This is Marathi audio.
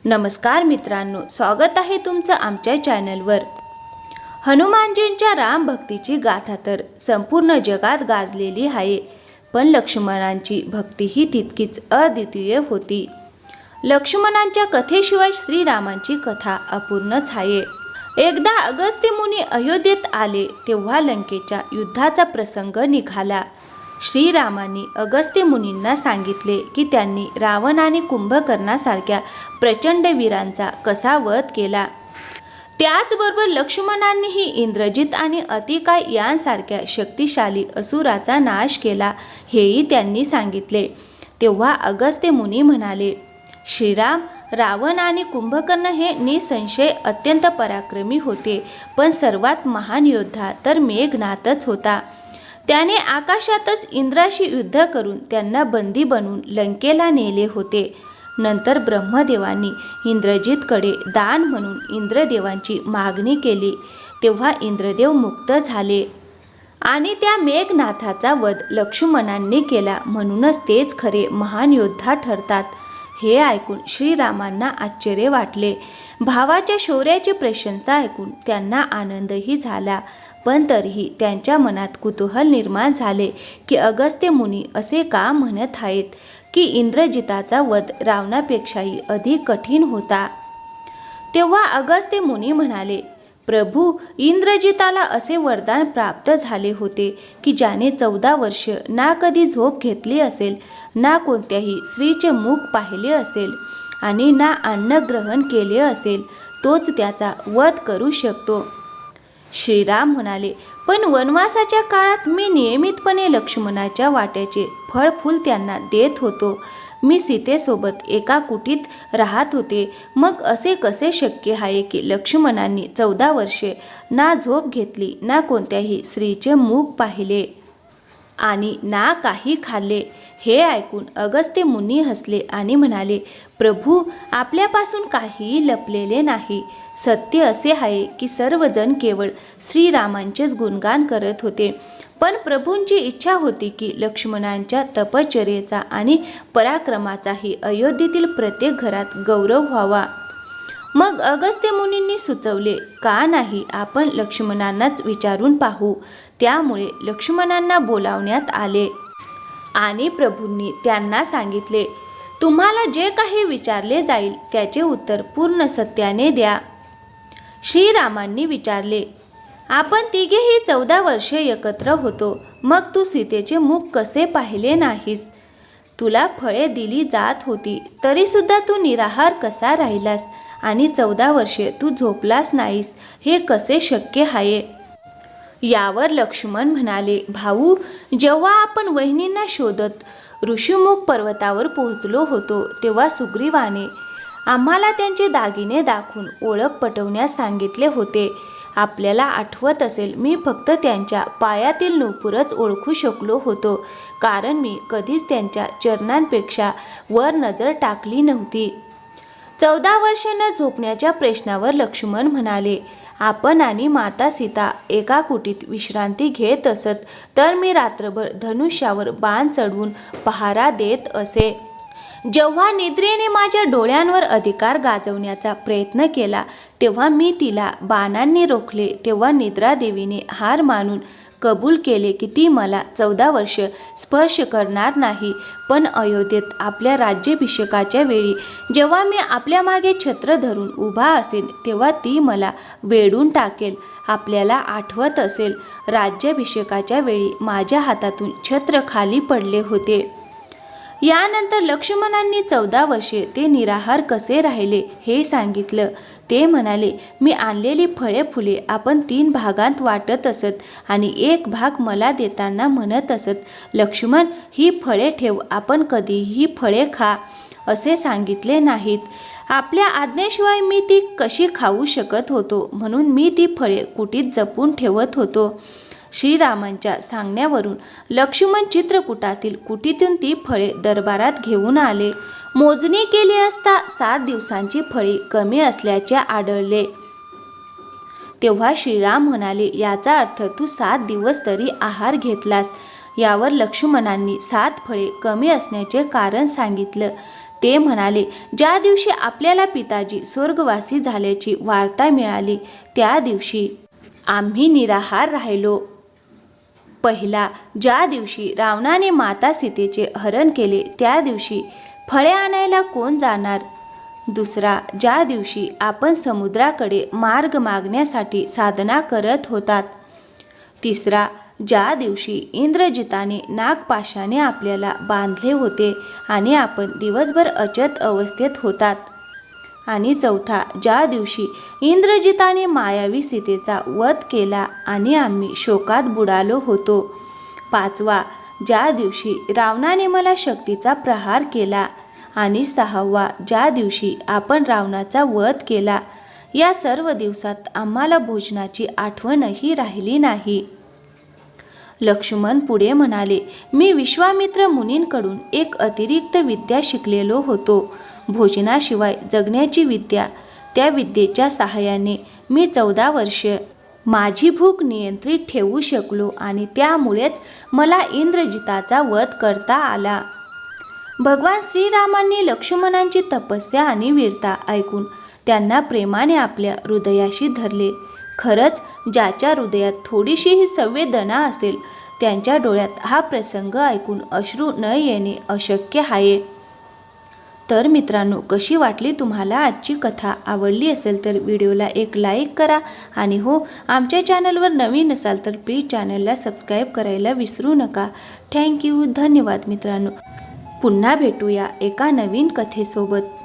नमस्कार मित्रांनो, स्वागत आहे तुमचं आमच्या चॅनलवर। हनुमानजींच्या राम भक्तीची गाथा तर संपूर्ण जगात गाजलेली आहे, पण लक्ष्मणांची भक्तीही तितकीच अद्वितीय होती। लक्ष्मणांच्या कथेशिवाय श्रीरामांची कथा अपूर्णच आहे। एकदा अगस्त्य मुनी अयोध्येत आले तेव्हा लंकेच्या युद्धाचा प्रसंग निघाला। श्रीरामांनी अगस्त्य मुनींना सांगितले की त्यांनी रावण आणि कुंभकर्णासारख्या प्रचंड वीरांचा कसा वध केला। त्याचबरोबर लक्ष्मणांनीही इंद्रजित आणि अतिकाय यांसारख्या शक्तिशाली असुराचा नाश केला हेही त्यांनी सांगितले। तेव्हा अगस्त्य मुनी म्हणाले, श्रीराम, रावण आणि कुंभकर्ण हे निसंशय अत्यंत पराक्रमी होते, पण सर्वात महान योद्धा तर मेघनाथच होता। त्याने आकाशातच इंद्राशी युद्ध करून त्यांना बंदी बनवून लंकेला नेले होते। नंतर ब्रह्मदेवांनी इंद्रजितकडे दान म्हणून इंद्रदेवांची मागणी केली, तेव्हा इंद्रदेव मुक्त झाले आणि त्या मेघनाथाचा वध लक्ष्मणांनी केला, म्हणूनच तेच खरे महान योद्धा ठरतात। हे ऐकून श्रीरामांना आश्चर्य वाटले। भावाच्या शौर्याची प्रशंसा ऐकून त्यांना आनंदही झाला, पण तरीही त्यांच्या मनात कुतूहल निर्माण झाले की अगस्त्य मुनी असे का म्हणत आहेत की इंद्रजिताचा वध रावणापेक्षाही अधिक कठीण होता। तेव्हा अगस्त्य मुनी म्हणाले, प्रभू, इंद्रजिताला असे वरदान प्राप्त झाले होते की ज्याने 14 वर्ष ना कधी झोप घेतली असेल, ना कोणत्याही स्त्रीचे मुख पाहिले असेल आणि ना अन्न ग्रहण केले असेल, तोच त्याचा वध करू शकतो। श्रीराम म्हणाले, पण वनवासाच्या काळात मी नियमितपणे लक्ष्मणाच्या वाट्याचे फळ फूल त्यांना देत होतो। मी सीतेसोबत एका कुटीत राहत होते, मग असे कसे शक्य आहे की लक्ष्मणांनी 14 वर्षे ना झोप घेतली, ना कोणत्याही स्त्रीचे मुख पाहिले आणि ना काही खाल्ले। हे ऐकून अगस्त्य मुनी हसले आणि म्हणाले, प्रभू, आपल्यापासून काहीही लपलेले नाही। सत्य असे आहे की सर्वजण केवळ श्रीरामांचेच गुणगान करत होते, पण प्रभूंची इच्छा होती की लक्ष्मणांच्या तपश्चर्येचा आणि पराक्रमाचाही अयोध्येतील प्रत्येक घरात गौरव व्हावा। मग अगस्त्य मुनींनी सुचवले, का नाही आपण लक्ष्मणांनाच विचारून पाहू। त्यामुळे लक्ष्मणांना बोलावण्यात आले आणि प्रभूंनी त्यांना सांगितले, तुम्हाला जे काही विचारले जाईल त्याचे उत्तर पूर्ण सत्याने द्या। श्रीरामांनी विचारले, आपण तिघेही 14 वर्षे एकत्र होतो, मग तू सीतेचे मुख कसे पाहिले नाहीस? तुला फळे दिली जात होती तरी सुद्धा तू निराहार कसा राहिलास आणि 14 वर्षे तू झोपलास नाहीस, हे कसे शक्य आहे? यावर लक्ष्मण म्हणाले, भाऊ, जेव्हा आपण वहिनींना शोधत ऋषिमुख पर्वतावर पोहोचलो होतो तेव्हा सुग्रीवाने आम्हाला त्यांचे दागिने दाखवून ओळख पटवण्यास सांगितले होते। आपल्याला आठवत असेल, मी फक्त त्यांच्या पायातील नूपुरच ओळखू शकलो होतो, कारण मी कधीच त्यांच्या चरणांपेक्षा वर नजर टाकली नव्हती। 14 वर्षे न झोपण्याच्या प्रश्नावर लक्ष्मण म्हणाले, आपण आणि माता सीता एका कुटीत विश्रांती घेत असत, तर मी रात्रभर धनुष्यावर बाण चढवून पहारा देत असे। जेव्हा निद्रेने माझ्या डोळ्यांवर अधिकार गाजवण्याचा प्रयत्न केला तेव्हा मी तिला बाणांनी रोखले, तेव्हा निद्रादेवीने हार मानून कबूल केले की ती मला 14 वर्ष स्पर्श करणार नाही, पण अयोध्येत आपल्या राज्याभिषेकाच्या वेळी जेव्हा मी आपल्या मागे छत्र धरून उभा असेल तेव्हा ती मला वेढून टाकेल। आपल्याला आठवत असेल, राज्याभिषेकाच्या वेळी माझ्या हातातून छत्र खाली पडले होते। यानंतर लक्ष्मणांनी 14 वर्षे ते निराहार कसे राहिले हे सांगितलं। ते म्हणाले, मी आणलेली फळे फुले आपण 3 भागांत वाटत असत आणि एक भाग मला देताना म्हणत असत, लक्ष्मण, ही फळे ठेव, आपण कधीही फळे खा असे सांगितले नाहीत। आपल्या आज्ञेशिवाय मी ती कशी खाऊ शकत होतो, म्हणून मी ती फळे कुटीत जपून ठेवत होतो। श्रीरामांच्या सांगण्यावरून लक्ष्मण चित्रकूटातील कुटीतून ती फळे दरबारात घेऊन आले। मोजणी केली असता 7 दिवसांची फळी कमी असल्याचे आढळले। तेव्हा श्रीराम म्हणाले, याचा अर्थ तू 7 दिवस तरी आहार घेतलास। यावर लक्ष्मणांनी 7 फळे कमी असण्याचे कारण सांगितलं। ते म्हणाले, ज्या दिवशी आपल्याला पिताजी स्वर्गवासी झाल्याची वार्ता मिळाली त्या दिवशी आम्ही निराहार राहिलो. पहिला, ज्या दिवशी रावणाने माता सीतेचे हरण केले त्या दिवशी फळे आणायला कोण जाणार? दुसरा, ज्या दिवशी आपण समुद्राकडे मार्ग मागण्यासाठी साधना करत होतात. तिसरा, ज्या दिवशी इंद्रजिताने नागपाशाने आपल्याला बांधले होते आणि आपण दिवसभर अचेत अवस्थेत होतात. आणि चौथा, ज्या दिवशी इंद्रजिताने मायावी सीतेचा वध केला आणि आम्ही शोकात बुडालो होतो. पाचवा, ज्या दिवशी रावणाने मला शक्तीचा प्रहार केला. आणि सहावा, ज्या दिवशी आपण रावणाचा वध केला. या सर्व दिवसात आम्हाला भोजनाची आठवणही राहिली नाही. लक्ष्मण पुढे म्हणाले, मी विश्वामित्र मुनींकडून एक अतिरिक्त विद्या शिकलेलो होतो, भोजनाशिवाय जगण्याची विद्या. त्या विद्येच्या सहाय्याने मी 14 वर्षे माझी भूक नियंत्रित ठेवू शकलो आणि त्यामुळेच मला इंद्रजिताचा वध करता आला. भगवान श्रीरामांनी लक्ष्मणांची तपस्या आणि वीरता ऐकून त्यांना प्रेमाने आपल्या हृदयाशी धरले. खरंच ज्याच्या हृदयात थोडीशीही संवेदना असेल त्यांच्या डोळ्यात हा प्रसंग ऐकून अश्रू न येणे अशक्य आहे. तर मित्रांनो, कशी वाटली तुम्हाला आजची कथा? आवडली असेल तर व्हिडिओला एक लाईक करा आणि हो, आमच्या चॅनलवर नवीन असाल तर प्लीज चॅनलला सबस्क्राईब करायला विसरू नका. थँक्यू. धन्यवाद मित्रांनो. पुन्हा भेटूया एका नवीन कथेसोबत.